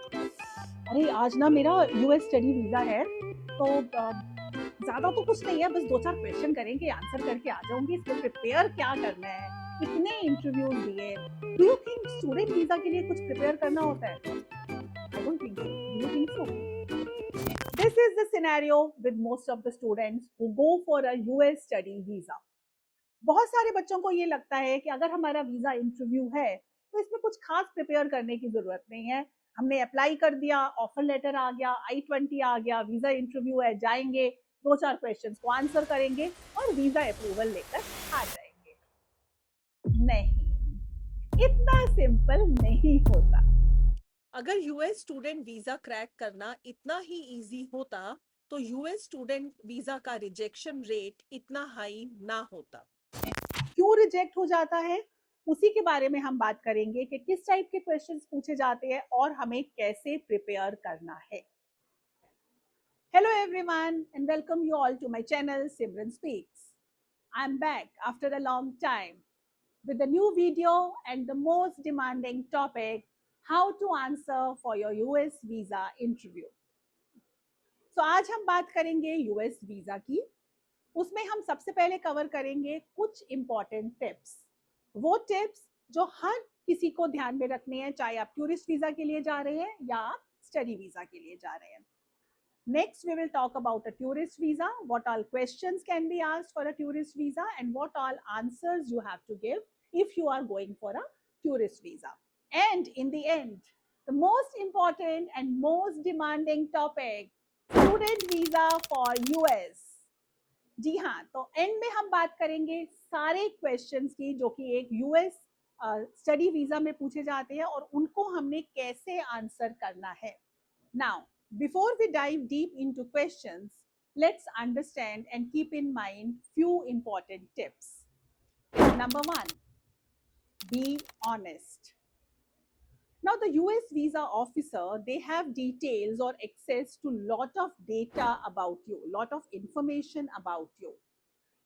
अरे आज ना मेरा यूएस स्टडी वीजा है तो ज्यादा तो कुछ नहीं है, बस दो चार क्वेश्चन करेंगे, आंसर करके आ जाऊंगी। इसमें प्रिपेयर क्या करना है, इतने इंटरव्यूज दिए। Do you think student visa के लिए कुछ प्रिपेयर करना होता है? I don't think so. Do you think so? This is the scenario with most of the students who go for a US study visa. बहुत सारे बच्चों को ये लगता है कि अगर हमारा वीजा इंटरव्यू है तो इसमें कुछ खास प्रिपेयर करने की जरूरत नहीं है। हमने अप्लाई कर दिया, ऑफर लेटर आ गया, I-20 आ गया, वीजा इंटरव्यू है, जाएंगे, दो चार क्वेश्चंस को आंसर करेंगे और वीजा अप्रूवल लेकर आ जाएंगे। नहीं, इतना सिंपल नहीं होता। अगर यूएस स्टूडेंट वीजा क्रैक करना इतना ही इजी होता तो यूएस स्टूडेंट वीजा का रिजेक्शन रेट इतना हाई ना होता। क्यों रिजेक्ट हो जाता है, उसी के बारे में हम बात करेंगे कि किस टाइप के क्वेश्चंस पूछे जाते हैं और हमें कैसे प्रिपेयर करना है। Hello everyone and welcome you all to my channel Simran Speaks. I'm back after a long time with a new video and the most demanding topic, how to answer for your US visa interview. So आज हम बात करेंगे US visa की। उसमें हम सबसे पहले cover करेंगे कुछ इंपॉर्टेंट टिप्स। वो टिप्स जो हर किसी को ध्यान में रखने हैं, चाहे आप टूरिस्ट वीजा के लिए जा रहे हैं या आप स्टडी वीजा के लिए जा रहे हैं। Next, we will talk about a tourist visa, what all questions can be asked for a tourist visa, and what all answers you have to give if you are going for a tourist visa. And in the end, the most important and most demanding topic, student visa for US. जी हाँ, तो and में हम बात करेंगे सारे questions की जो कि एक यूएस स्टडी वीजा में पूछे जाते हैं और उनको हमने कैसे आंसर करना है। Now, before we dive deep into questions, let's understand and keep in mind few important tips. Number one, be honest. Now, the US visa officer, they have details or access to lot of data about you, lot of information about you.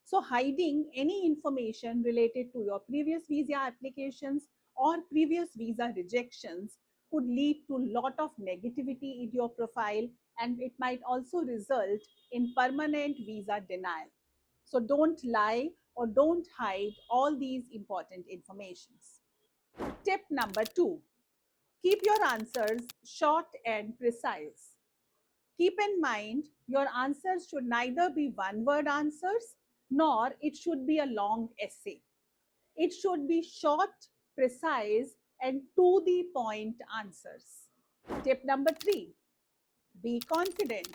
So, hiding any information related to your previous visa applications or previous visa rejections could lead to lot of negativity in your profile, and it might also result in permanent visa denial. So, don't lie or don't hide all these important informations. Tip number two, keep your answers short and precise. Keep in mind, your answers should neither be one word answers nor it should be a long essay. It should be short, precise, and to the point answers. Tip number three, be confident.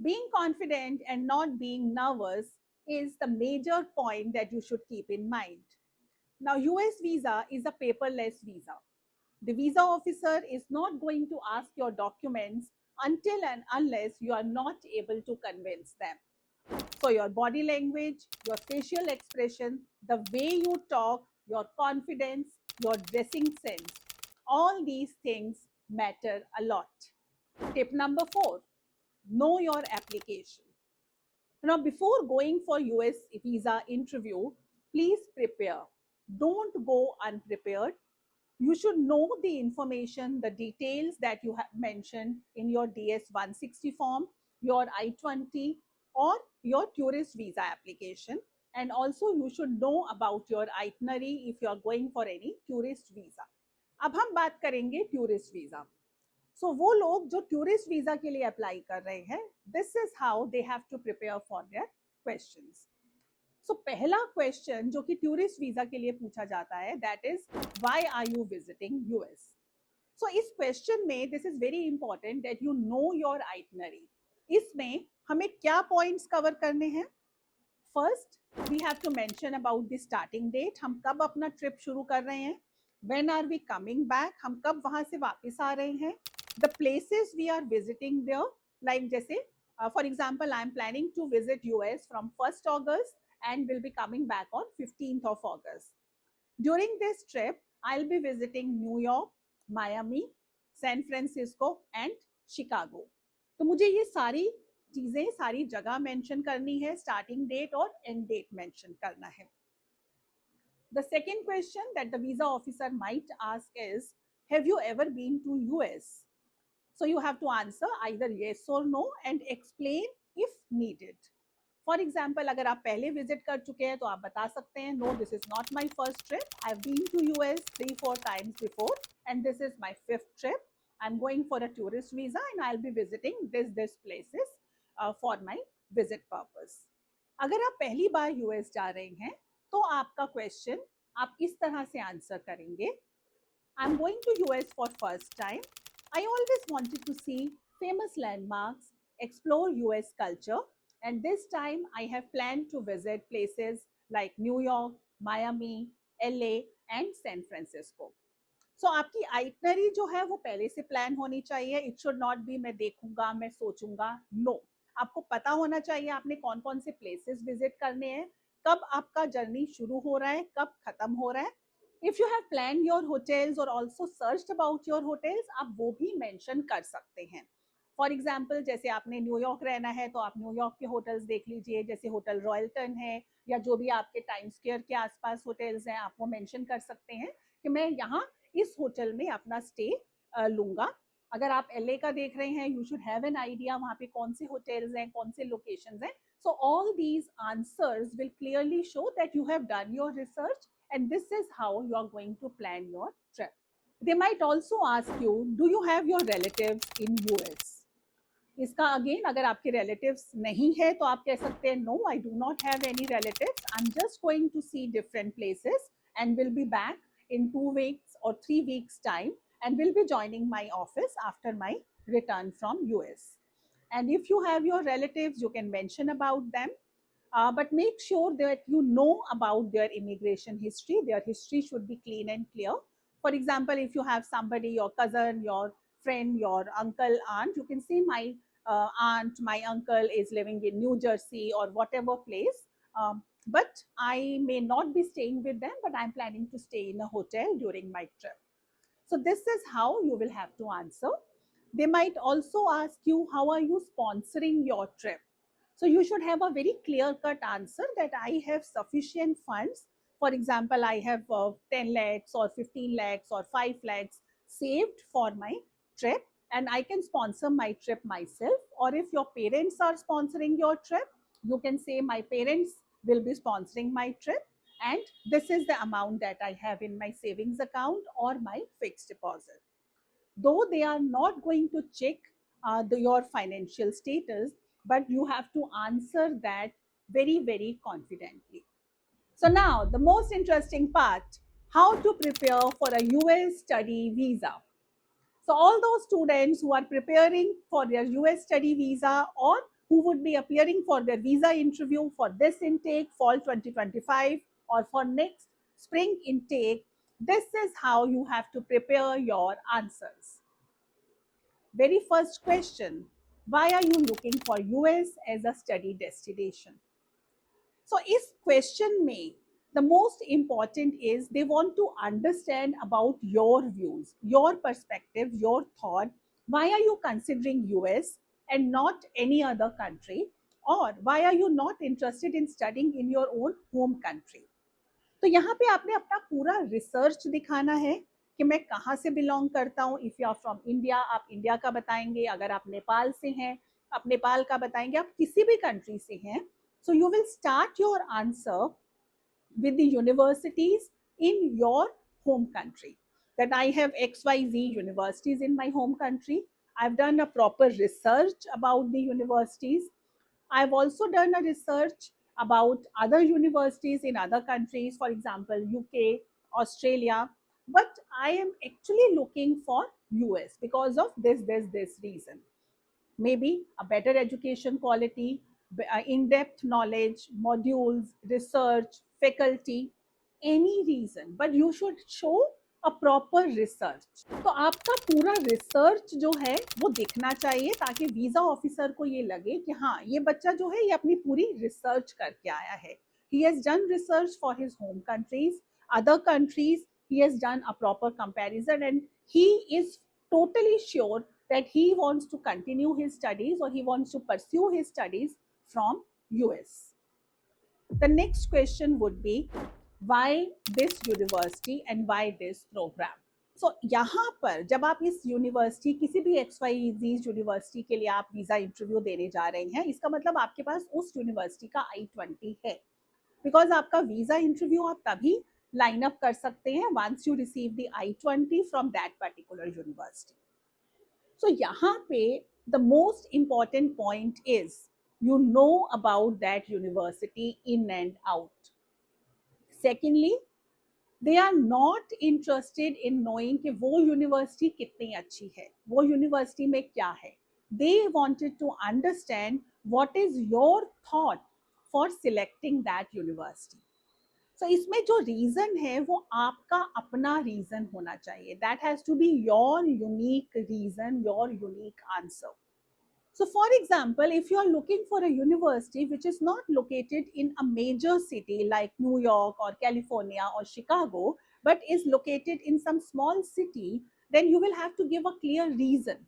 Being confident and not being nervous is the major point that you should keep in mind. Now, US visa is a paperless visa. The visa officer is not going to ask your documents until and unless you are not able to convince them. So, your body language, your facial expression, the way you talk, your confidence, your dressing sense, all these things matter a lot. Tip number four, know your application. Now, before going for US visa interview, please prepare. Don't go unprepared. You should know the information, the details that you have mentioned in your DS 160 form, your I-20, or your tourist visa application. And also, you should know about your itinerary if you are going for any tourist visa. अब हम बात करेंगे tourist visa. सो वो लोग जो tourist visa के लिए apply कर रहे हैं, this is how they have to prepare for their questions. So पहला क्वेश्चन जो कि टूरिस्ट वीजा के लिए पूछा जाता है, that is why are you visiting US. So इस क्वेश्चन में this is very important that you know your itinerary. इसमें हमें क्या पॉइंट्स कवर करने हैं? First, we have to mention about the starting date, हम कब अपना ट्रिप शुरू कर रहे हैं। When are we coming back, हम कब वहां से वापस आ रहे हैं। The places we are visiting there, like जैसे for example I am planning to visit US from 1st August and will be coming back on 15th of August. During this trip, I'll be visiting New York, Miami, San Francisco and Chicago. तो मुझे ये सारी चीजें, सारी जगह mention करनी है, starting date और एंड डेट मेंशन करना है। The second question that the visa officer might ask is, have you ever been to US? So you have to answer either yes or no and explain if needed. For example अगर आप पहले visit कर चुके हैं तो आप बता सकते हैं no this is not my first trip I have been to US 3-4 times before and this is my 5th trip I am going for a tourist visa and I will be visiting this places for my visit purpose. अगर आप पहली बार US जा रहे हैं तो आपका question आप इस तरह से आंसर करेंगे. I am going to US for first time. I always wanted to see famous landmarks, explore US culture, and this time I have planned to visit places like New York, Miami, LA and San Francisco. So आपकी itinerary जो है वो पहले से plan होनी चाहिए. It should not be मैं देखूंगा, मैं सोचूंगा. नो, आपको पता होना चाहिए आपने कौन कौन से प्लेसेस विजिट करने हैं, कब आपका जर्नी शुरू हो रहा है, कब खत्म हो रहा है. If you have planned your hotels or also searched about your hotels, आप वो भी मेंशन कर सकते हैं. फॉर एग्जाम्पल जैसे आपने न्यूयॉर्क रहना है तो आप न्यूयॉर्क के होटल्स देख लीजिए, जैसे होटल रॉयल्टन है या जो भी आपके टाइम स्क्वायर के आसपास होटल्स हैं, आप वो मेंशन कर सकते हैं कि मैं यहाँ इस होटल में अपना स्टे लूंगा. अगर आप एलए का देख रहे हैं, you should have an idea वहाँ पे कौन से होटल्स हैं, कौन से लोकेशंस हैं. So all these answers will clearly show that you have done your research and this is how you are going to plan your trip. They might also ask you, do you have your relatives in US? इसका again अगर आपके relatives नहीं है तो आप कह सकते हैं no, I do not have any relatives. I'm just going to see different places and will be back in 2 weeks or 3 weeks time and will be joining my office after my return from US. And if you have your relatives, you can mention about them. But make sure that you know about their immigration history. Their history should be clean and clear. For example, if you have somebody, your cousin, your friend, your uncle, aunt, you can say my aunt, my uncle is living in New Jersey or whatever place. But I may not be staying with them, but I'm planning to stay in a hotel during my trip. So this is how you will have to answer. They might also ask you, how are you sponsoring your trip? So you should have a very clear-cut answer that I have sufficient funds. For example, I have 10 lakhs or 15 lakhs or 5 lakhs saved for my trip and I can sponsor my trip myself. Or if your parents are sponsoring your trip, you can say my parents will be sponsoring my trip and this is the amount that I have in my savings account or my fixed deposit. Though they are not going to check your financial status, but you have to answer that very, very confidently. So now the most interesting part, how to prepare for a US study visa. So all those students who are preparing for their US study visa or who would be appearing for their visa interview for this intake, fall 2025, or for next spring intake, this is how you have to prepare your answers. Very first question, why are you looking for US as a study destination? So इस question में the most important is they want to understand about your views, your perspective, your thought. Why are you considering US and not any other country? Or why are you not interested in studying in your own home country? तो यहाँ पे आपने अपना पूरा research दिखाना है कि मैं कहाँ से बिलोंग करता हूँ. If you are from India, आप इंडिया का बताएंगे. अगर आप नेपाल से हैं, आप नेपाल का बताएंगे. आप किसी भी कंट्री से हैं. So you will start your answer with the universities in your home country. That I have XYZ universities in my home country. I've done a proper research about the universities. I've also done a research about other universities in other countries, for example, UK, Australia. But I am actually looking for US because of this reason. Maybe a better education quality, in-depth knowledge, modules, research, faculty, any reason. But you should show a proper research. तो आपका पूरा research जो है वो दिखना चाहिए ताकि visa officer को ये लगे कि हाँ ये बच्चा जो है ये अपनी पूरी रिसर्च करके आया है. He has done research for his home countries, other countries. He has done a proper comparison and he is totally sure that he wants to continue his studies or he wants to pursue his studies from US. The next question would be, why this university and why this program? सो यहाँ पर जब आप इस university, किसी भी XYZ university के लिए आप वीजा इंटरव्यू देने जा रहे हैं, इसका मतलब आपके पास उस यूनिवर्सिटी का I-20 है, बिकॉज आपका वीजा इंटरव्यू आप तभी लाइन अप कर सकते हैं once you receive the I-20 from that particular university. So यहाँ पे the most important point is you know about that university in and out. Secondly, they are not interested in knowing कि वो university कितनी अच्छी है, वो university में क्या है. They wanted to understand what is your thought for selecting that university. So इसमें जो रीजन है वो आपका अपना रीजन होना चाहिए. That has to be your unique reason, your unique answer. So for example, if you are looking for a university which is not located in a major city like New York or California or Chicago, but is located in some small city, then you will have to give a clear reason.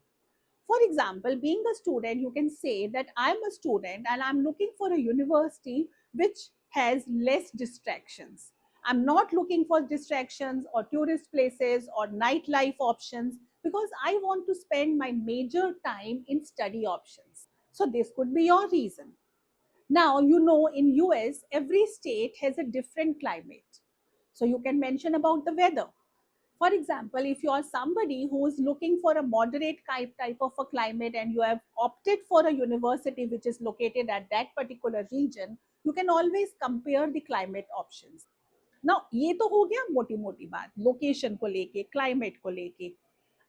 For example, being a student, you can say that I'm a student and I'm looking for a university which has less distractions. I'm not looking for distractions or tourist places or nightlife options because I want to spend my major time in study options. So this could be your reason. Now, you know, in US, every state has a different climate. So you can mention about the weather. For example, if you are somebody who is looking for a moderate type of a climate and you have opted for a university which is located at that particular region, you can always compare the climate options. Now, ये तो हो गया मोटी मोटी बात location को लेके, climate को लेके.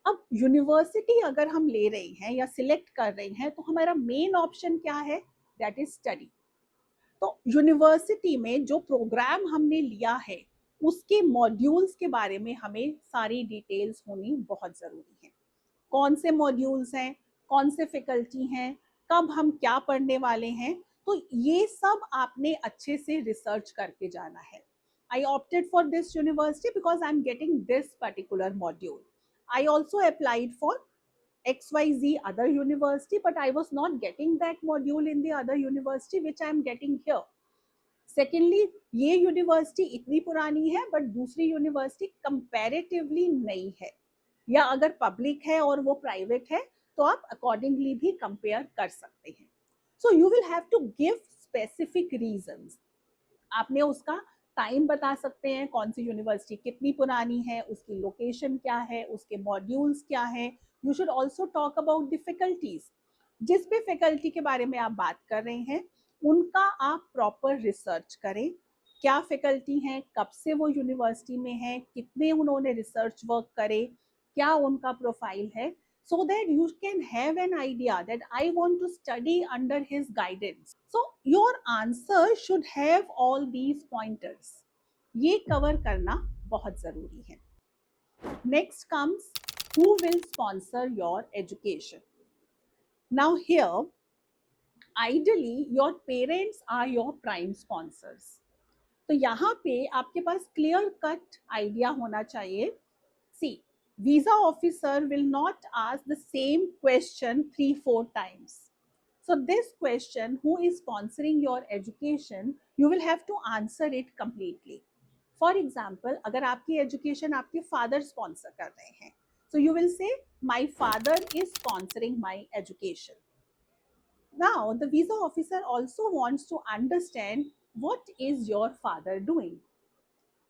अब यूनिवर्सिटी अगर हम ले रहे हैं या सिलेक्ट कर रहे हैं तो हमारा मेन ऑप्शन क्या है? That is study. तो यूनिवर्सिटी में जो प्रोग्राम हमने लिया है उसके मॉड्यूल्स के बारे में हमें सारी डिटेल्स होनी बहुत ज़रूरी है. कौन से मॉड्यूल्स हैं, कौन से फैकल्टी हैं, कब हम क्या पढ़ने वाले हैं, तो ये सब आपने अच्छे से रिसर्च करके जाना है. I opted for this university because I'm getting this particular module. I also applied for XYZ other university, but I was not getting that module in the other university which I am getting here. Secondly, ये university इतनी पुरानी है but दूसरी university comparatively नई है, या अगर public है और वो प्राइवेट है तो आप अकॉर्डिंगली भी कंपेयर कर सकते हैं. So you will have to give specific reasons. आपने उसका टाइम बता सकते हैं, कौन सी यूनिवर्सिटी कितनी पुरानी है, उसकी लोकेशन क्या है, उसके मॉड्यूल्स क्या है. You should also talk about the faculties. जिस भी फैकल्टी के बारे में आप बात कर रहे हैं उनका आप प्रॉपर रिसर्च करें. क्या फैकल्टी हैं, कब से वो यूनिवर्सिटी में है, कितने उन्होंने रिसर्च वर्क करे, क्या उनका प्रोफाइल है, so that you can have an idea that I want to study under his guidance. So your answer should have all these pointers. ये कवर करना बहुत जरूरी है. Next comes who will sponsor your education. Now here, ideally your parents are your prime sponsors. तो यहाँ पे आपके पास clear cut idea होना चाहिए. सी, visa officer will not ask the same question 3-4 times. So this question, who is sponsoring your education, you will have to answer it completely. For example, अगर आपकी education आपके father sponsor कर रहे हैं, so you will say my father is sponsoring my education. Now the visa officer also wants to understand what is your father doing.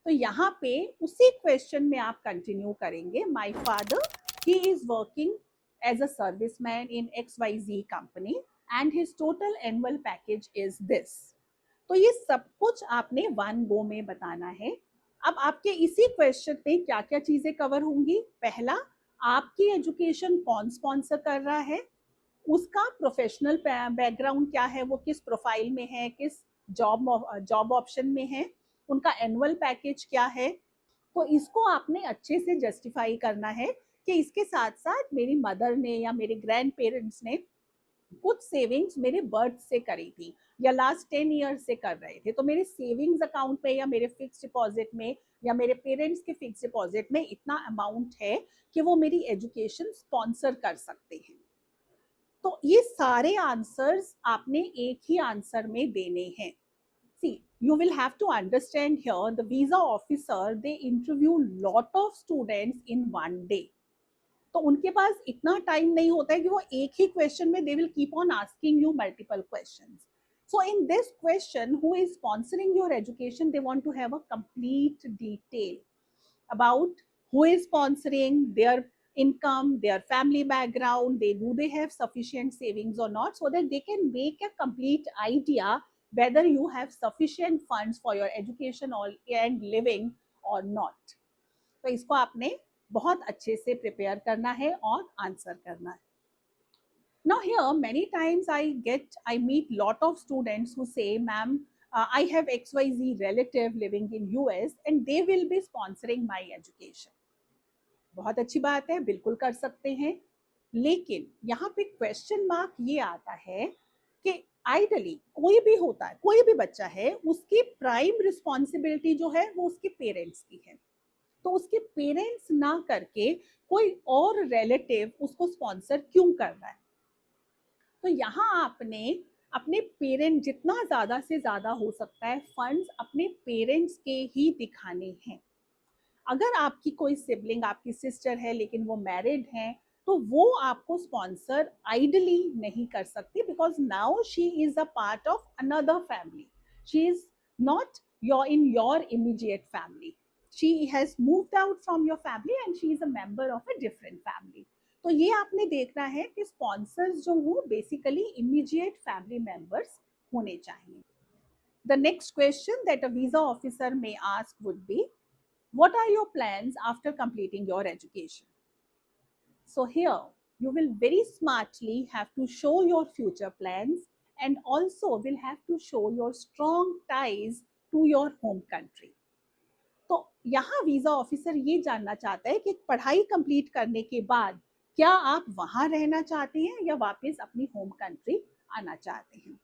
तो यहाँ पे उसी क्वेश्चन में आप कंटिन्यू करेंगे. My father, he is working as a serviceman in XYZ company and his total annual package is this. तो ये सब कुछ आपने वन गो में बताना है. अब आपके इसी क्वेश्चन में क्या क्या चीजें कवर होंगी? पहला, आपकी एजुकेशन कौन स्पॉन्सर कर रहा है, उसका प्रोफेशनल बैकग्राउंड क्या है, वो किस प्रोफाइल में है, किस जॉब ऑप्शन में है, उनका एनुअल पैकेज क्या है. तो इसको आपने अच्छे से जस्टिफाई करना है कि इसके साथ साथ मेरी मदर ने या मेरे ग्रैंड पेरेंट्स ने कुछ सेविंग्स मेरे बर्थ से करी थी या लास्ट 10 ईयर्स से कर रहे थे, तो मेरे सेविंग्स अकाउंट में या मेरे फिक्स डिपॉजिट में या मेरे पेरेंट्स के फिक्स डिपॉजिट में इतना अमाउंट है कि वो मेरी एजुकेशन स्पॉन्सर कर सकते हैं. तो ये सारे आंसर्स आपने एक ही आंसर में देने हैं. सी, you will have to understand here, the visa officer, they interview lot of students in one day. तो उनके पास इतना टाइम नहीं होता है कि वो एक ही क्वेश्चन में they will keep on asking you multiple questions. So in this question, who is sponsoring your education, they want to have a complete detail about who is sponsoring, their income, their family background, they have sufficient savings or not, so that they can make a complete idea whether you have sufficient funds for your education and living or not. तो इसको आपने बहुत अच्छे से prepare करना है और answer करना है. Now here many times I meet lot of students who say, ma'am, I have XYZ relative living in US and they will be sponsoring my education. बहुत अच्छी बात है, बिल्कुल कर सकते हैं, लेकिन यहाँ पे क्वेश्चन मार्क ये आता है कि आइडली कोई भी होता है, कोई भी बच्चा है, उसकी प्राइम रिस्पॉन्सिबिलिटी जो है वो उसके पेरेंट्स की है. तो उसके पेरेंट्स ना करके कोई और रिलेटिव उसको स्पॉन्सर क्यों कर रहा है? तो यहाँ आपने अपने पेरेंट, जितना ज़्यादा से ज़्यादा हो सकता है फंड्स अपने पेरेंट्स के ही दिखाने हैं. अगर आपकी कोई सिबलिंग, आपकी सिस्टर है लेकिन वो मैरिड है, तो वो आपको स्पॉन्सर आइडली नहीं कर सकती, because now she is a part of another family. She is not in your immediate family. She has moved out from your family and she is a member of a different family. तो ये आपने देखना है कि sponsors जो हो basically immediate family members होने चाहिए. The next question that a visa officer may ask would be, what are your plans after completing your education? So here you will very smartly have to show your future plans and also will have to show your strong ties to your home country. तो यहाँ visa officer ये जानना चाहता है कि पढ़ाई complete करने के बाद क्या आप वहां रहना चाहते हैं या वापस अपनी होम कंट्री आना चाहते हैं.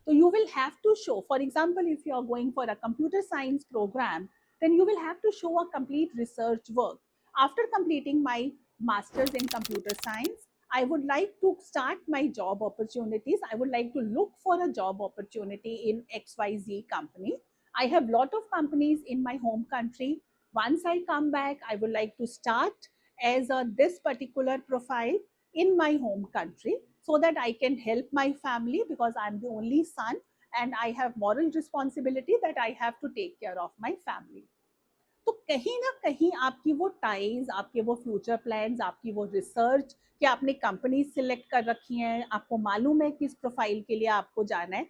तो you will have to show, for example, if you are going for a computer science program, then you will have to show a complete research work. After completing my master's in computer science, I would like to start my job opportunities. I would like to look for a job opportunity in XYZ company. I have lot of companies in my home country. Once I come back, I would like to start as this particular profile in my home country so that I can help my family, because I'm the only son and I have moral responsibility that I have to take care of my family. तो कहीं ना कहीं आपकी वो ties, आपके वो future plans, आपकी वो रिसर्च कि आपने कंपनी सिलेक्ट कर रखी हैं, आपको मालूम है किस प्रोफाइल के लिए आपको जाना है.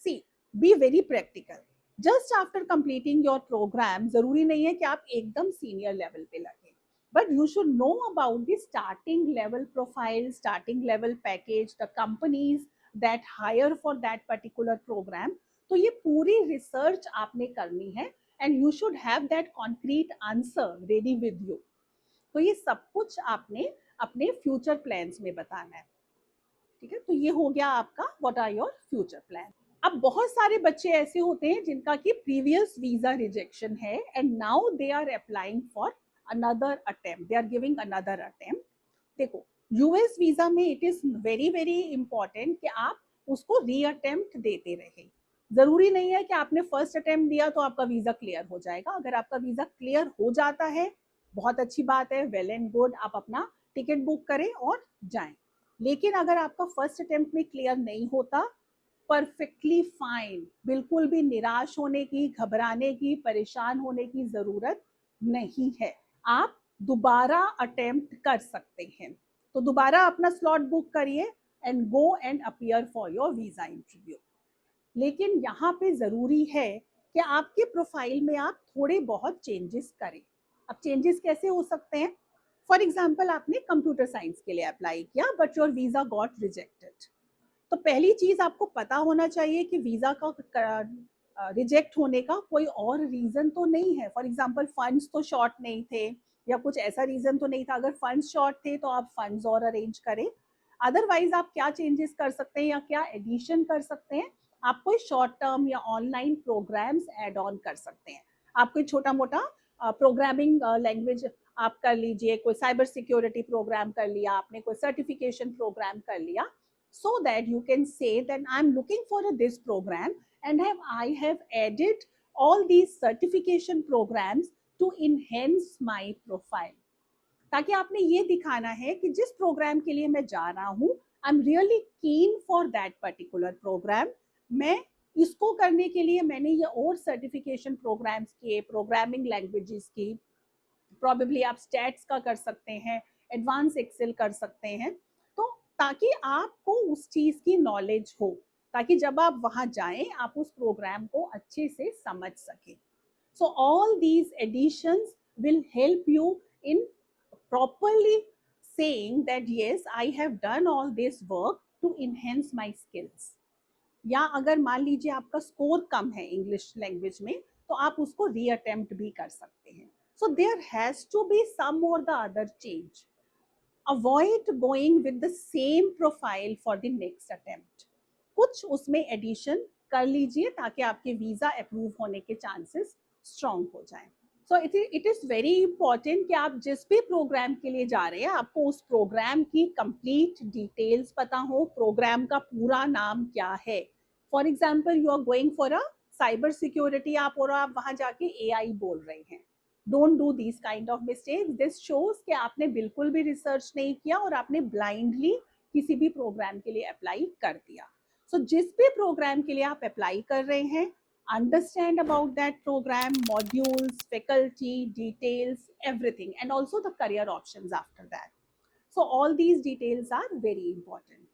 See, be very practical. Just after completing your programme जरूरी नहीं है कि आप एकदम सीनियर लेवल पे लगे, but you should know about the starting level profile, starting level package, the companies that hire for that particular program. तो ये पूरी रिसर्च आपने करनी है and you should have that concrete answer ready with you. तो ये सब कुछ आपने अपने फ्यूचर प्लान्स में बताना है. ठीक है, तो ये हो गया आपका what are your future plan. अब बहुत सारे बच्चे ऐसे होते हैं जिनका कि प्रीवियस वीजा रिजेक्शन है and now they are applying for another attempt, they are giving another attempt. देखो, यूएस वीजा में it is very very important कि आप उसको रीअटेम्प्ट देते रहे. जरूरी नहीं है कि आपने फर्स्ट अटेम्प्ट दिया तो आपका वीजा क्लियर हो जाएगा. अगर आपका वीजा क्लियर हो जाता है बहुत अच्छी बात है, वेल एंड गुड, आप अपना टिकट बुक करें और जाएं. लेकिन अगर आपका फर्स्ट अटेम्प्ट में क्लियर नहीं होता, परफेक्टली फाइन, बिल्कुल भी निराश होने की, घबराने की, परेशान होने की जरूरत नहीं है. आप दोबारा अटेम्प्ट कर सकते हैं. तो दोबारा अपना स्लॉट बुक करिए and go and appear for your visa interview. लेकिन यहाँ पे जरूरी है कि आपके प्रोफाइल में आप थोड़े बहुत चेंजेस करें. अब चेंजेस कैसे हो सकते हैं? फॉर एग्जाम्पल, आपने कंप्यूटर साइंस के लिए अप्लाई किया but your visa got rejected. तो पहली चीज आपको पता होना चाहिए कि वीजा का रिजेक्ट होने का कोई और रीजन तो नहीं है. फॉर एग्जाम्पल, फंड्स तो शॉर्ट नहीं थे या कुछ ऐसा रीजन तो नहीं था. अगर फंड्स शॉर्ट थे तो आप फंड्स और अरेंज करें. अदरवाइज आप क्या चेंजेस कर सकते हैं या क्या एडिशन कर सकते हैं? आप कोई शॉर्ट टर्म या ऑनलाइन प्रोग्राम्स एड ऑन कर सकते हैं. आप कोई छोटा मोटा प्रोग्रामिंग लैंग्वेज आप कर लीजिए, कोई साइबर सिक्योरिटी प्रोग्राम कर लिया आपने, कोई सर्टिफिकेशन प्रोग्राम कर लिया, so that you can say that I'm looking for this program and I have added all these certification programs to enhance my profile. ताकि आपने ये दिखाना है कि जिस प्रोग्राम के लिए मैं जा रहा हूँ, I am really keen for that particular program. मैं इसको करने के लिए मैंने ये और सर्टिफिकेशन प्रोग्राम्स किए, प्रोग्रामिंग लैंग्वेजेस की, प्रॉबेबली आप स्टैट्स का कर सकते हैं, एडवांस एक्सेल कर सकते हैं, तो ताकि आपको उस चीज की नॉलेज हो, ताकि जब आप वहां जाएं आप उस प्रोग्राम को अच्छे से समझ सकें. So all these additions will help you in properly saying that yes, I have done all this work to enhance my skills. या अगर मान लीजिए आपका स्कोर कम है इंग्लिश लैंग्वेज में, तो आप उसको रीअटेम्प्ट भी कर सकते हैं. So there has to be some और the other change. Avoid going with the same profile for the next attempt. कुछ उसमें एडिशन कर लीजिए ताकि आपके वीजा अप्रूव होने के चांसेस स्ट्रॉन्ग हो जाएं. So it is very important कि आप जिस भी प्रोग्राम के लिए जा रहे हैं आपको उस प्रोग्राम की कंप्लीट डिटेल्स पता हो, प्रोग्राम का पूरा नाम क्या है. For example you are going for a cyber security आप, और आप वहां जाके AI बोल रहे हैं. Don't do this kind of mistakes. This shows कि आपने बिल्कुल भी रिसर्च नहीं किया और आपने ब्लाइंडली किसी भी प्रोग्राम के लिए अप्लाई कर दिया. सो जिस भी प्रोग्राम के लिए आप अप्लाई कर रहे हैं, understand about that program, modules, faculty, details, everything, and also the career options after that. So all these details are very important.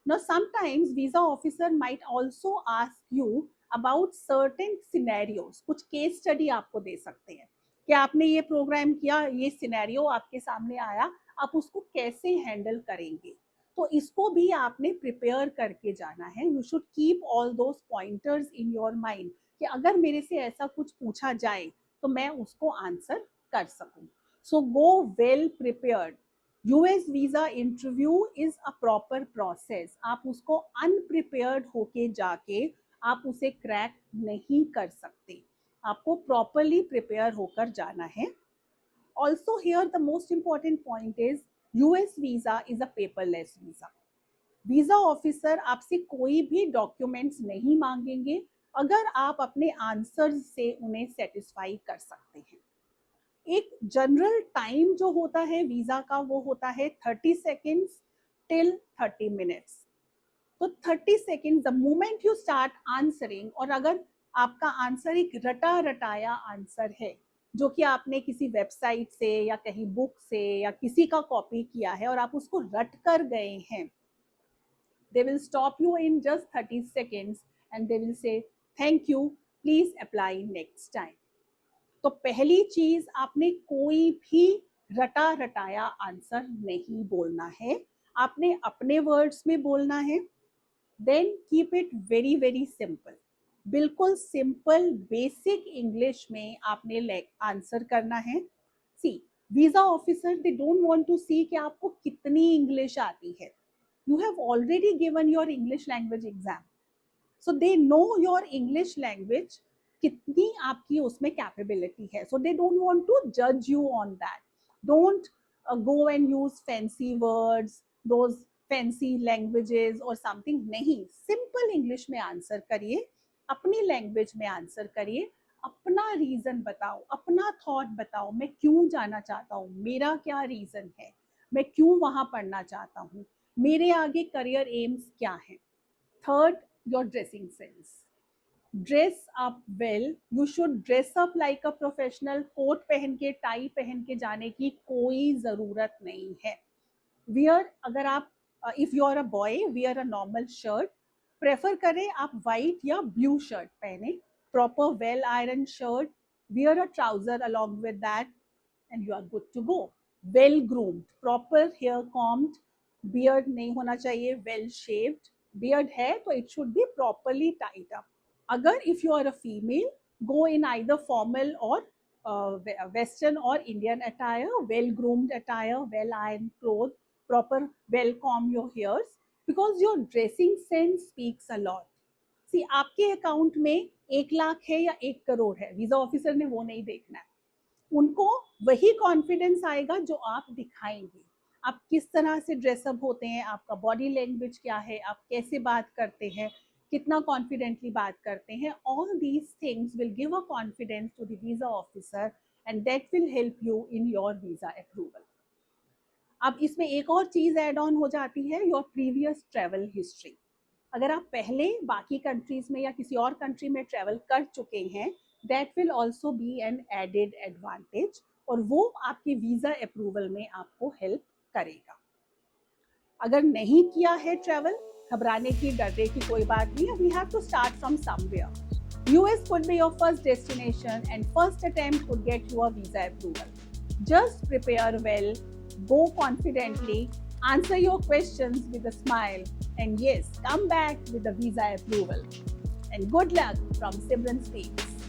Now sometimes visa officer might also ask you about certain scenarios. कुछ case study आपको दे सकते हैं कि आपने ये programme किया, ये scenario आपके सामने आया, आप उसको कैसे हैंडल करेंगे. तो इसको भी आपने प्रिपेयर करके जाना है. You should keep all those pointers in your mind कि अगर मेरे से ऐसा कुछ पूछा जाए तो मैं उसको आंसर कर सकूं. So go well prepared. US visa interview is a proper process. आप उसको अनप्रिपेयर्ड होके जाके आप उसे क्रैक नहीं कर सकते. आपको प्रॉपरली प्रिपेयर होकर जाना है. Also here the most important point is US visa is a paperless visa. Visa officer आपसे कोई भी डॉक्यूमेंट्स नहीं मांगेंगे अगर आप अपने आंसर से उन्हें सेटिस्फाई कर सकते हैं. एक जनरल टाइम जो होता है वीजा का वो होता है 30 सेकेंड्स टिल 30 मिनट्स. तो 30 seconds the moment you start answering, और अगर आपका आंसर एक रटा रटाया आंसर है जो कि आपने किसी वेबसाइट से या कहीं बुक से या किसी का कॉपी किया है और आप उसको रट कर गए हैं, they will stop you in just 30 seconds and they will say thank you, please apply next time. तो पहली चीज आपने कोई भी रटा रटाया आंसर नहीं बोलना है. आपने अपने वर्ड्स में बोलना है. Then keep it very very simple. बिल्कुल सिंपल बेसिक इंग्लिश में आपने आंसर करना है. See visa officer they don't want to see कि आपको कितनी इंग्लिश आती है. You have already given your English language exam, so they know your English language कितनी आपकी उसमें कैपेबिलिटी है. So they don't want to जज you on that. Don't go and use fancy words, those fancy languages और something. नहीं, simple English में answer करिए, अपनी लैंग्वेज में आंसर करिए, अपना रीजन बताओ, अपना थॉट बताओ. मैं क्यों जाना चाहता हूँ, मेरा क्या रीजन है, मैं क्यों वहां पढ़ना चाहता हूँ, मेरे आगे करियर एम्स क्या है. Third, your dressing sense. Dress up well. You should dress up like a professional. Coat पहन के टाई पहन के जाने की कोई जरूरत नहीं है. वियर, अगर आप if you are a boy, wear a normal shirt. Prefer करें आप वाइट या ब्लू शर्ट पहने, proper well iron shirt. Wear a trouser along with that and you are good to go. Well groomed, proper hair combed. Beard नहीं होना चाहिए, वेल शेव्ड. Beard है तो it should be properly tied up. अगर if you are a female, go in either formal or western or Indian attire, well groomed attire, well ironed clothes, proper well comb your hairs, because your dressing sense speaks a lot. See, आपके account में 1 लाख है या 1 करोड़ है, visa officer ने वो नहीं देखना है. उनको वही कॉन्फिडेंस आएगा जो आप दिखाएंगे. आप किस तरह से ड्रेसअप होते हैं, आपका बॉडी लैंग्वेज क्या है, आप कैसे बात करते हैं, कितना कॉन्फिडेंटली बात करते हैं, all these things will give a confidence to the visa officer and that will help you in your visa approval. अब इसमें एक और चीज ऐड ऑन हो जाती है, योर प्रीवियस ट्रेवल हिस्ट्री। अगर आप पहले बाकी कंट्रीज में या किसी और कंट्री में ट्रेवल कर चुके हैं, that will also be an added advantage, और वो आपके वीजा अप्रूवल में आपको हेल्प करेगा। अगर नहीं किया है ट्रेवल, घबराने की, डरने की कोई बात नहीं है। We have to start from somewhere. US could be your first destination and first attempt could get you a visa approval. Just prepare well, go confidently, answer your questions with a smile, and yes, come back with a visa approval. And good luck from Simran Speaks.